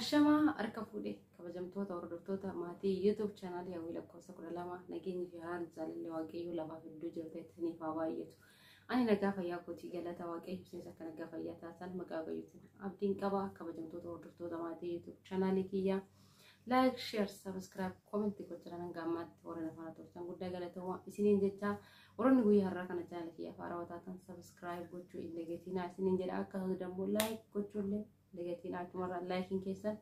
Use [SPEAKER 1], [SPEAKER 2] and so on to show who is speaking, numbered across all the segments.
[SPEAKER 1] Ashama harka fuudhee kabajamtoota hordoftoota maatii YouTube channel Hawwii Lakkoofsa 12 nageenyi fi haalaan jaalalli waaqayyoo lafaaf iddoo jirtu isiniif haa baay'atu. Ani nagaa fayyaa kootii galata waaqayyoo isinis akka nagaa fayyaa taasisan maqaa waaqayyootiin abdiin qaba. Kabajamtoota hordoftoota maatii YouTube channel kiyya like, share, subscribe, comment gochuudhaan gammaatti warra lafaana turtan guddaa galatoomaa isiniin jecha warroonni guyyaa har'aa kana channel kiyya faaraa taatan subscribe gochuu hin dagatinaa isiniin jedha. Akkasumas immoo like gochuullee Legatiin akkuma laakiin keessan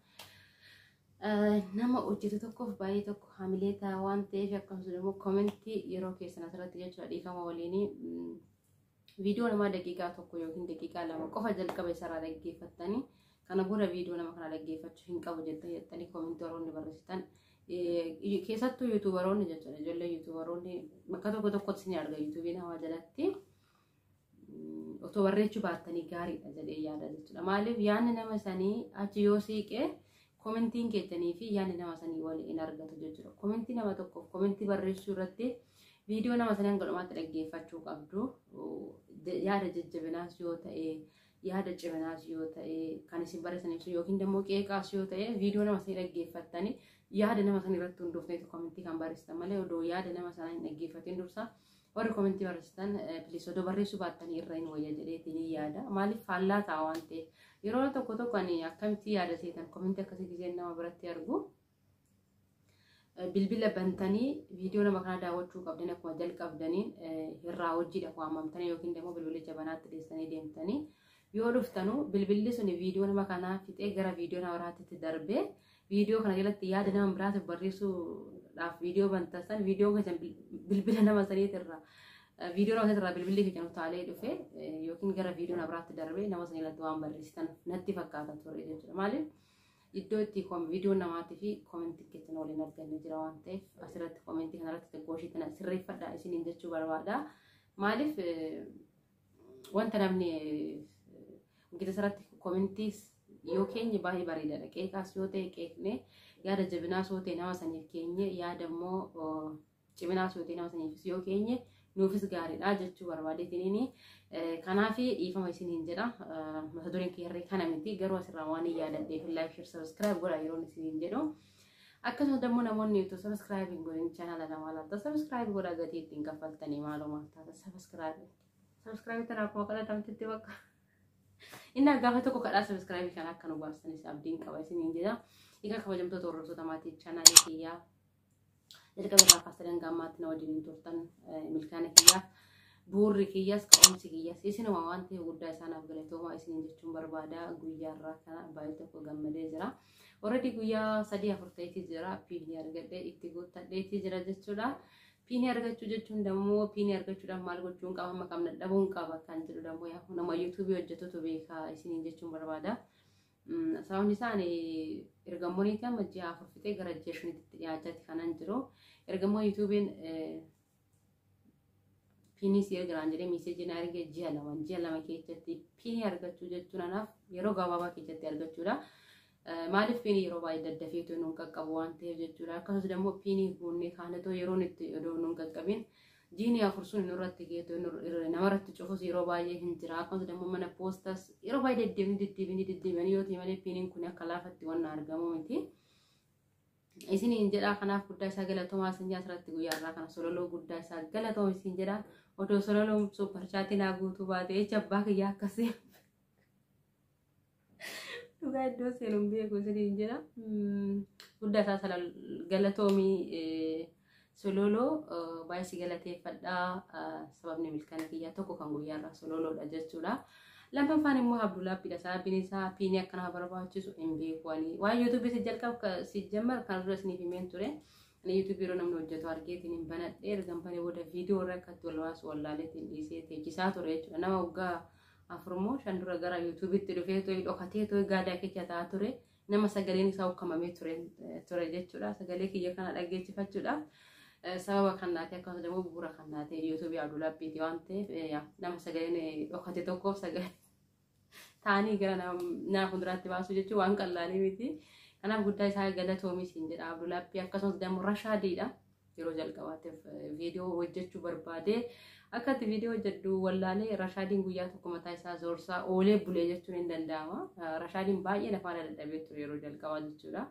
[SPEAKER 1] nama hojjetu tokkoof baay'ee tokko hamilee ta'a waan ta'eef akkasumas immoo komentii yeroo keessan asirratti jechuudha dhiifama waliin viidiyoo nama daqiiqaa tokko yookiin daqiiqaa lama qofa jalqaba isaarraa dhaggeeffattanii kana booda viidiyoo nama kana dhaggeeffachuu hin qabu jettanii komentii warroonni barreessitan keessattuu yuutuubaroonni jechuudha ijoollee yuutuubaroonni bakka tokko tokkotti ni arga yuutuubiin hawa jalatti. Otoo barreechuu baattanii gaariidha jedhee yaada jechuudha. Maaliif yaadni nama sanii achi yoo siiqee komentiin keessanii fi yaadni nama sanii waliin argatu jechuudha. Komentii nama tokkoof komentii barreessuu irratti viidiyoo nama sanii hanga dhumaatti dhaggeeffachuu qabdu. Yaada jajjabinaas yoo ta'e, yaada ciminaas yoo ta'e, kan isin barreessaniif yookiin immoo qeeqaas yoo ta'e viidiyoo nama sanii dhaggeeffattanii yaada nama sanii irratti hundoofneetu komentii kan barreessitan malee odoo yaada nama sanaa hin dhaggeeffatiin dursa. Warri komentii barreessitan please odoo barreessuu baattanii irra hin wayya jedheetiin yaada. Maaliif faallaa ta'a waan ta'eef yeroo tokko ani akkamitti yaada seetan komentii akkasii giseen nama biratti argu bilbila bantanii viidiyoo nama kana daawwachuu qabdan akkuma jalqabdaniin irraa hojiidha waamamtanii yookiin immoo bilbilicha banaatti dhiyeessanii deemtanii yoo dhuftanuu bilbilli sun viidiyoo nama kanaa fixee gara viidiyoo nama biraatti darbee viidiyoo kana jalatti yaada nama biraatiif barreessuudhaaf viidiyoo bantasan viidiyoo keessan bilbila nama saniitirraa viidiyoo nama saniitirraa bilbilli keessan utaalee dhufe yookiin gara viidiyoo nama biraatti darbee nama sanilatti waan barreessitan natti fakkaata ture jechuudha. Maaliif iddoo itti viidiyoo namaatii fi komentii keessan waliin arganne jira waan ta'eef asirratti komentii kanarratti xiqqooshii kana sirreeffadhaa isiniin jechuu barbaada. Maaliif wanta namni gita sarratti komentii yoo keenye baay'ee bareedaadha. Qeeqaas yoo ta'e qeeqne yaada jabinaas yoo ta'e nama saniif keenye yaada immoo ciminaas yoo ta'e nama saniifis yoo keenye nuufis gaariidha jechuu barbaadeetiniini. Kanaaf dhiifama isiniin jedha. Mata dureen keerree kana miti garuu asirraa waan yaadadheef like, share, subscribe godha yeroon isiniin jedhu. Akkasumas immoo namoonni yoo subscribe hin godhin channel nama laata subscribe godha gatii ittiin kaffaltanii maaluma taata subscribe tana akkuma kadhatamtitti bakka. Inni gaafa tokko kadhaa subscribe kan akka nu baarsanis abdiin qaba isiniin jedha. Egaa kabajamtoota hordoftoota maatii channel kiyyaa jalqaba irraa kaasanii gammaatti na wajjin turtan milkaana kiyyaa buurri kiyyaas ka'umsi kiyyaas isinuma waan ta'e guddaa isaanaaf galatoomaa isiniin jechuun barbaada. Guyyaa irraa kana baay'ee tokko gammadee jira. Already guyyaa 3-4 ta'eeti jira piinii argadhee itti guuttadheeti jira jechuudha. Piinii argachuu jechuun dammoo piinii argachuudhaaf maal gochuun qaba amma qabna dhabuun qaba kan jedhu dammoo yaa nama YouTube hojjetutu beekaa isiniin jechuun barbaada. Sababni isaan ergamoonni amma ji'a 4 fixee gara ji'a 5tti dhiyaachaatti kanan jiru. Ergamoo YouTube'n piinii si ergaan jedhee meeseejii na ergee ji'a 2 keessatti piinii argachuu jechuun anaaf yeroo gabaabaa keessatti argachuudha. Maaliif piinii yeroo baay'ee daddafeetu nuun qaqqabu waan ta'eef jechuudha. Akkasumas immoo piinii guunnee kaanatoo yeroo itti odoo nuun qaqqabin jiini afursuun nurratti geetu namarratti cufus yeroo baay'ee hin jira. Akkasumas immoo mana poostas yeroo baay'ee deddeebiin yoo ta'e malee piiniin kun akka laafatti waan argamu miti. Isiniin jedha kanaaf guddaa isaa galatoomaa isin asirratti guyyaa irraa kana sololoo guddaa isaa galatoomaa isin jedha. Odoo sololoon super chaatinaa guutuu baatee chabbaa kiyyaa akkasii. Dhugaa iddoo seenuun beeku isiniin jedha. Guddaa isaa galatoomii sololoo baay'ee si galateeffadhaa. Sababni milkaana kiyyaa tokko kan guyyaa irraa sololoodha jechuudha. Lammaffaan immoo Abdullaabbiidha. Sababni isaa piinii akkana barbaachisu hin beekuani. Waan YouTube si jalqaba si jammar kan dura isiniif himeen ture. Ani YouTube yeroo namni hojjetu argeetiin hin banadhee ergan banee booda viidiyoo irra akkatti wal baasu wallaaleetiin dhiisee teechisaa ture jechuudha. Nama waggaa 4-5 dura gara YouTube'itti dhufee to'ee dhokatee to'ee gaadaa keessa taa'aa ture. Nama sagaleen isaa ukkamamee ture jechuudha. Sagalee kiyya kana dhaggeeffachuudhaaf sababa kannaati akkasumas immoo bu'uura kannaati YouTube Abdullaabbiiti waan ta'eef nama sagaleen dhokate tokkoof sagalee taanii gara nama fuulduraatti baasu jechuun waan qal'aanii miti. Kanaaf guddaa isaa galatoomii siin jedha Abdullaabbii. Akkasumas immoo Rashaadiidha. yeroo jalqabaatiif viidiyoo hojjechuu barbaade akkatti viidiyoo hojjedhu wallaalee Rashaadiin guyyaa tokko mataa isaa zoorsaa oolee bulee jechuun hin danda'ama. Rashaadiin baay'ee afaan dadhabee ture yeroo jalqabaa jechuudha.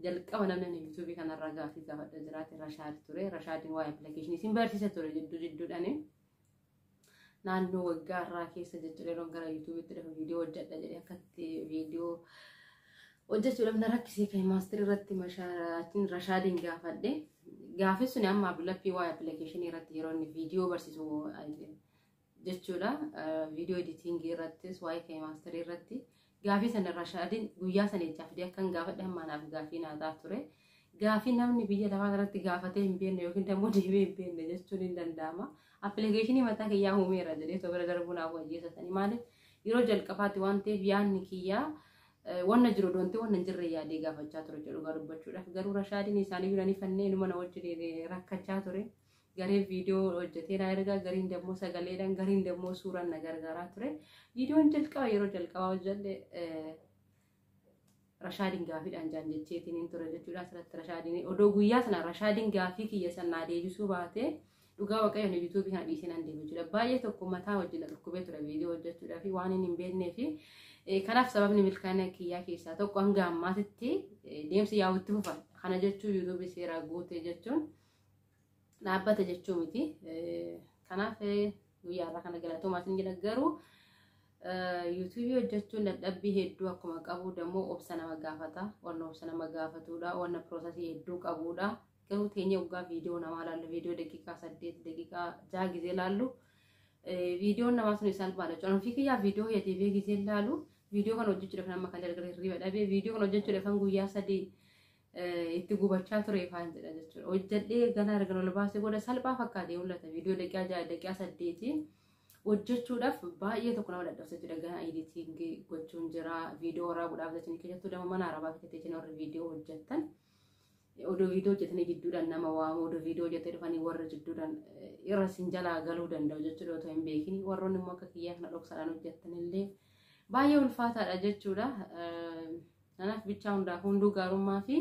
[SPEAKER 1] Jalqaba namni YouTube kanarraa gaafii gaafadha jiraate Rashaad ture. Rashaadiin waa'ee appilikeeshinii isin barsiisa ture jidduudhaani. Naannoo waggaa irraa keessa jechuudha yeroo gara YouTubetti dhufu viidiyoo hojjedha jedhee akkatti viidiyoo hojjechuudhaaf na rakkisee kan maasterii irratti mashaatiin Rashaadiin gaafadhe. Gaafii sun amma Abdullahi waa'ee appilikeeshinii irratti yeroo inni viidiyoo barsiisu jechuudha. Viidiyoo editingii irrattis waa'ee kan maasterii irratti gaafii sana Rashaadiin guyyaa sana jechaaf akkan gaafadhe hammaanaaf gaafii naataaf ture. Gaafii namni biyya lafaa irratti gaafatee hin beekne yookiin immoo deebi'ee hin beekne jechuun hin danda'ama. Appilikeeshinii mataa kiyyaa uumeera jedhee sobira darbuun hawwayyeessatanii maaliif yeroo jalqabaatti waan ta'eef yaadni kiyyaa wanna jiru doonte wanna hin jirre yaadee gaafachaa ture jedhu gara dubbachuudhaaf garuu Rashaadiin isaanii biranii fanneen mana wajjin rakkachaa ture. Garee viidiyoo hojjetee na ergaa gariin dammoo sagaleedhaan gariin dammoo suuraan na gargaaraa ture. Viidiyoon jalqaba yeroo jalqabaa hojjedhe Rashaadiin gaafiidhaan jaan jecheetiin ture jechuudha. Asirratti Rashaadiin odoo guyyaa sana Rashaadiin gaafii kiyya sanaa deebisuu baate dhugaa waaqayyoon YouTube kana dhiisee nan deemu jechuudha. Baay'ee tokko mataa wajjin dhukkubee ture viidiyoo hojjechuudhaaf waan hin beeknee fi kanaaf sababni milkaa'ina kiyyaa keessaa tokko hanga ammaatitti deemsi yaa'utti fufa. Kana jechuun YouTube seeraa guute jechuun dhaabbata jechuu miti. Kanaaf guyyaarraa kana galatoomaa jedha garuu YouTube hojjechuun dadhabbii hedduu akkuma qabu dammoo obsa nama gaafata. Wanna obsa nama gaafatudha. Wanna piroosasii hedduu qabudha. Garuu teenya waggaa viidiyoo namaa laallu viidiyoo daqiiqaa 8 daqiiqaa 6 gizee laallu viidiyoon namaa sun salphaadha jechuudha. Ofii kiyyaa viidiyoo hojjetee gizee laalu viidiyoo kan hojjechuudhaaf nama kan gargar hirriba dhabee viidiyoo kan hojjechuudhaaf kan guyyaa 3 itti gubachaa ture faan jedha jechuudha. Hojjedhee gana argan ol baasee godha salphaa fakkaatee mul'ata viidiyoo daqiiqaa 6 daqiiqaa 8 hojjechuudhaaf baay'ee tokko nama dadhabsa jechuudha. Gana editingii gochuun jira viidiyoo waraabuudhaaf jechuun keessattuu dama mana arabaa keessatti jechuun warri viidiyoo hojjettan. Odoo viidiyoo hojjetanii jidduudhaan nama waamu odoo viidiyoo hojjetee dhufanii warra jidduudhaan irra sin jalaa galuu danda'u jechuudha otoo hin beekin warroonni immoo akka kiyyaa kana dhoksaadhaan hojjettan illee baay'ee ulfaataadha jechuudha. Kanaaf bichaa hunduu gaarummaa fi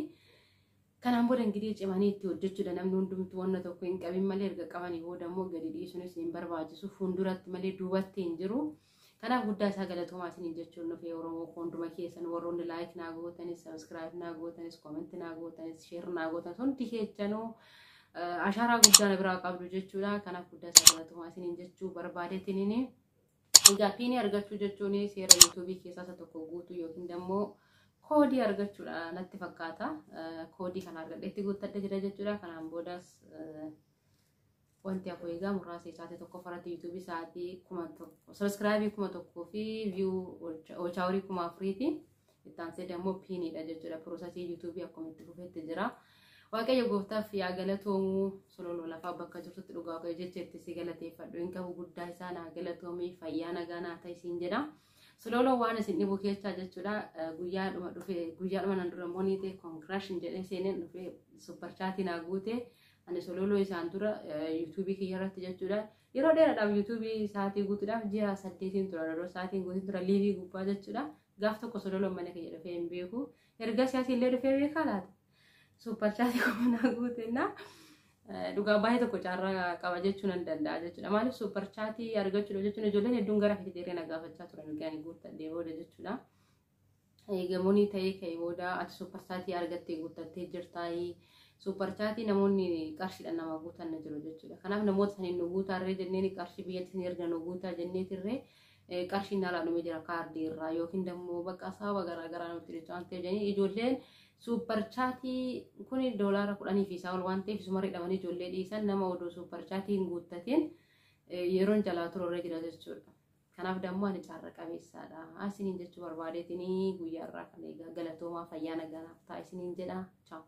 [SPEAKER 1] kanaan booda ingirii cimanii itti hojjechuudha namni hundumtu wanna tokko hin qabin malee erga qabanii booda immoo gadi dhiisuunis hin barbaachisu fuulduratti malee duubatti hin jiru. Kanaaf guddaa isaa galatoomaa isiniin jechuun dhufee Oromoo hunduma keessan warroonni laayik naa gootanis sabiskiraayib naa gootanis koomentii naa gootanis sheer naa gootanis hundi keessanuu ashaaraa guddaa na biraa qabdu jechuudha. Kanaaf guddaa isaa galatoomaa isiniin jechuu barbaadeetiniin gaaffii argachuu jechuun seera YouTube keessaa isa tokko guutuu yookiin immoo koodii argachuudha natti fakkaata. Koodii kana argadheetti guuttadha jira jechuudha. Kanaan boodas wanti aku egaa muraasa isaati tokko farati YouTube isaati kuma tokko subscribe kuma tokko fi view ochawri kuma afriiti ittaanse dammoo pinidha jechuudha. Processii YouTube akkuma itti fufetti jira. Waaqayyo gooftaaf yaa galatoomu sololoo lafaa bakka jirtutti dhugaa waaqayyo jecheetti si galateeffadhu hin qabu guddaa isaa naa galatoomii fayyaa nagaa naa ta'e siin jedha. Sololoo waan isin dhibu keessaa jechuudha. Guyyaadhuma nan dura moniite congratulations jedhee seeneen dhufee super chat naa guute. Ani sololoo isaan dura YouTube kiyyarratti jechuudha. Yeroo dheeraadhaaf YouTube sa'aatii guutuudhaaf ji'a 8 tura yeroo sa'aatiin guutuu tura liivii gubbaa jechuudha. Gaaf tokko sololoo mana kiyya dhufee hin beeku. Erga siyaasii illee dhufee beekaa laata. Super chat kuma guutenna dhugaa baay'ee tokko caarraa qaba jechuun nan danda'a jechuudha. Maaliif super chat argachuudha jechuun ijoolleen hedduun gara fiixee na gaafachaa turan gani guuttadhee booda jechuudha. Eegamoonni ta'ee ka'ee booda ati super chat argattee guuttattee jirtaayi. Super chat namoonni qarshiidhaan nama guutan jiru jechuudha. Kanaaf namoota saniin nu guutaarree jenneen qarshii biyyatti sin erga nu guutaa jenneetirree qarshiin naalaa dhumee jira kaardii irraa yookiin dammoo bakka sababa garaagaraa nutti dhiisu waan ta'eef jennee ijoolleen super chat kun $10 fi isaa ol waan ta'eef sumarri dhabanii ijoollee dhiisan nama odoo super chatiin guuttatiin yeroon jalaa turorree jira jechuudha. Kanaaf dammoo ani caarra qabeessaadha. Isiniin jechuu barbaadeetinii guyyaarraa kan eegaa galatoomaa fayyaa nagaanaaf ta'a isiniin jedha. Ciao.